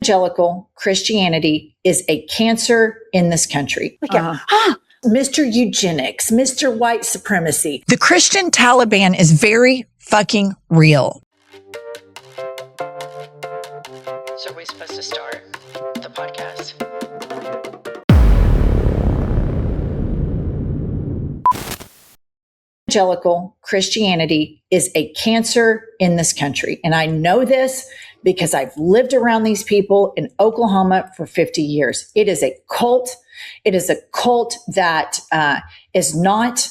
Evangelical Christianity is a cancer in this country. Mr. Eugenics, Mr. White Supremacy. The Christian Taliban is very fucking real. So are we supposed to start the podcast? Evangelical Christianity is a cancer in this country. And I know this because I've lived around these people in Oklahoma for 50 years. It is a cult. It is a cult that is not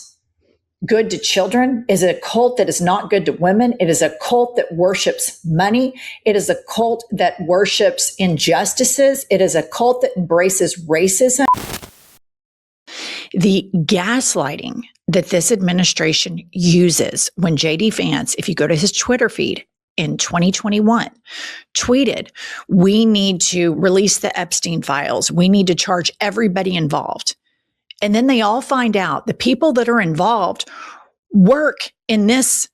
good to children. It is a cult that is not good to women. It is a cult that worships money. It is a cult that worships injustices. It is a cult that embraces racism. The gaslighting that this administration uses when JD Vance, if you go to his Twitter feed in 2021, tweeted, we need to release the Epstein files. We need to charge everybody involved. And then they all find out the people that are involved work in this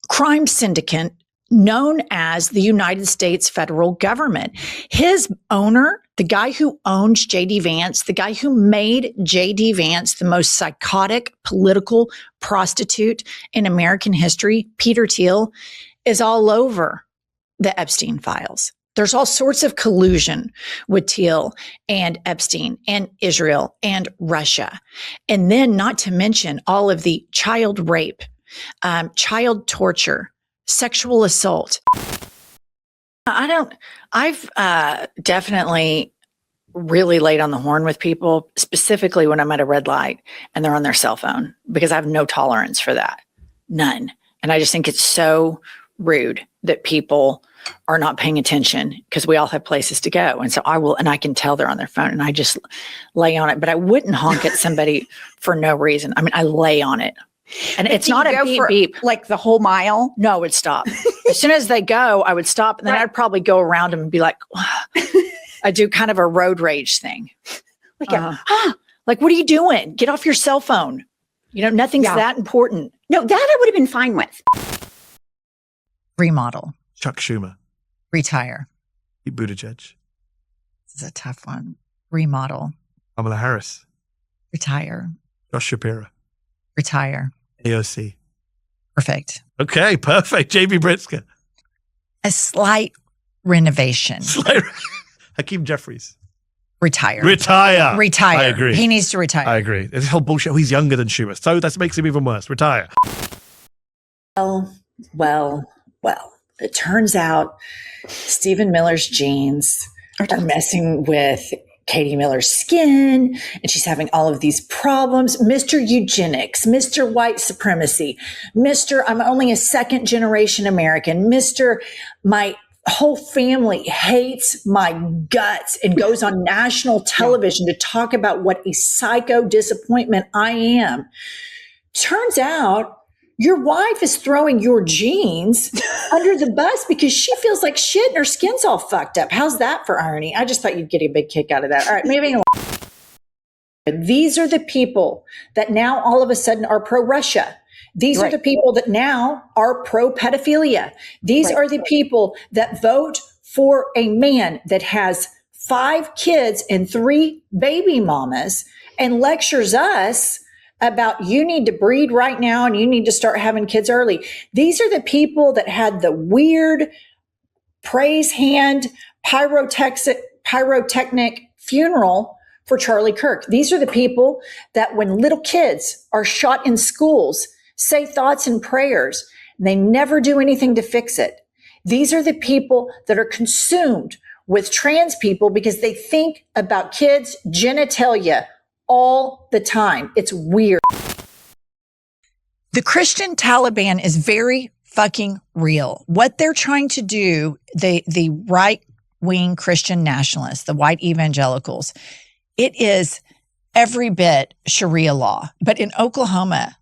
crime syndicate known as the United States federal government. His owner, the guy who owns JD Vance, the guy who made JD Vance the most psychotic political prostitute in American history, Peter Thiel, is all over the Epstein files. There's all sorts of collusion with Thiel and Epstein and Israel and Russia. And then not to mention all of the child rape, child torture, sexual assault. I've definitely really laid on the horn with people, specifically when I'm at a red light and they're on their cell phone, because I have no tolerance for that. None. And I just think it's so rude that people are not paying attention because we all have places to go. And so I can tell they're on their phone and I just lay on it, but I wouldn't honk at somebody for no reason. I mean, I lay on it. And it's not a beep beep. Like the whole mile? No, it would stop. As soon as they go, I would stop. And then I'd probably go around them and be like, I do kind of a road rage thing. Like, what are you doing? Get off your cell phone. You know, nothing's that important. No, that I would have been fine with. Remodel. Chuck Schumer. Retire. Pete Buttigieg. This is a tough one. Remodel. Kamala Harris. Retire. Josh Shapiro. Retire. AOC. Perfect. Okay, perfect. JB Britzker. A slight renovation. Hakeem Jeffries. Retire. Retire. I agree. He needs to retire. I agree. This whole bullshit. Oh, he's younger than Schumer. So that makes him even worse. Retire. Well. It turns out Stephen Miller's genes are messing with Katie Miller's skin, and she's having all of these problems. Mr. Eugenics, Mr. White Supremacy, Mr. I'm only a second generation American, Mr. My whole family hates my guts, and goes on national television to talk about what a psycho disappointment I am. Turns out your wife is throwing your genes under the bus because she feels like shit and her skin's all fucked up. How's that for irony? I just thought you'd get a big kick out of that. All right, moving on. These are the people that now all of a sudden are pro-Russia. These are the people that now are pro-pedophilia. These are the people that vote for a man that has 5 kids and 3 baby mamas and lectures us about you need to breed right now and you need to start having kids early. These are the people that had the weird praise hand pyrotechnic funeral for Charlie Kirk. These are the people that when little kids are shot in schools, say thoughts and prayers, and they never do anything to fix it. These are the people that are consumed with trans people because they think about kids' genitalia all the time. It's weird. The Christian Taliban is very fucking real. What they're trying to do, the right-wing Christian nationalists, the white evangelicals, it is every bit Sharia law. But in Oklahoma,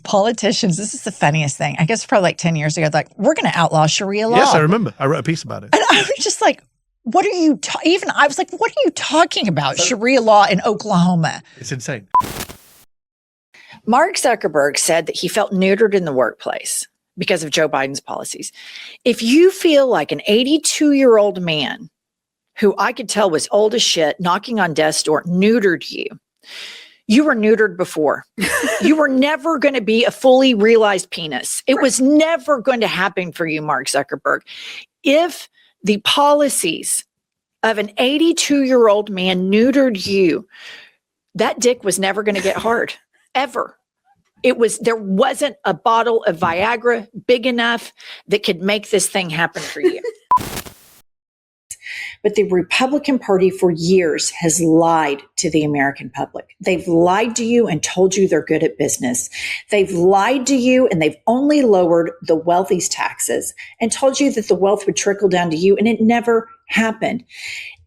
politicians, this is the funniest thing. I guess probably like 10 years ago, like, we're going to outlaw Sharia law. Yes, I remember. I wrote a piece about it. And I was just like, what are you, I was like, what are you talking about? Sharia law in Oklahoma. It's insane. Mark Zuckerberg said that he felt neutered in the workplace because of Joe Biden's policies. If you feel like an 82-year-old man who I could tell was old as shit, knocking on death's door, neutered you. You were neutered before. You were never going to be a fully realized penis. It was never going to happen for you, Mark Zuckerberg. If the policies of an 82-year-old man neutered you, that dick was never going to get hard, ever. There wasn't a bottle of Viagra big enough that could make this thing happen for you. But the Republican Party for years has lied to the American public. They've lied to you and told you they're good at business. They've lied to you and they've only lowered the wealthy's taxes and told you that the wealth would trickle down to you, and it never happened.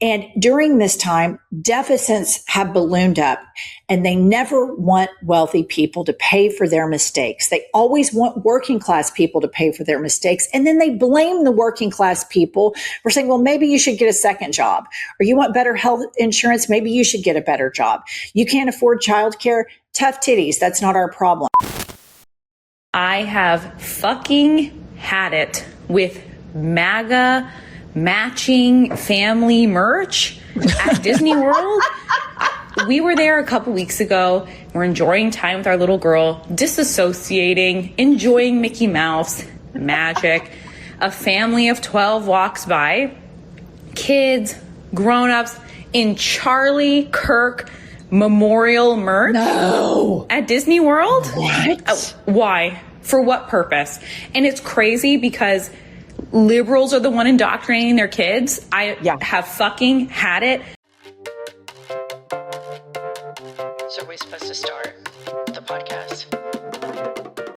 And during this time, deficits have ballooned up, and they never want wealthy people to pay for their mistakes. They always want working class people to pay for their mistakes. And then they blame the working class people for saying, well, maybe you should get a second job, or you want better health insurance. Maybe you should get a better job. You can't afford childcare. Tough titties. That's not our problem. I have fucking had it with MAGA matching family merch at Disney World. We were there a couple weeks ago. We're enjoying time with our little girl, disassociating, enjoying Mickey Mouse magic. A family of 12 walks by, kids, grown-ups in Charlie Kirk memorial merch. No. At Disney World. What? Why? For what purpose? And it's crazy because liberals are the one indoctrinating their kids. I have fucking had it. So are we supposed to start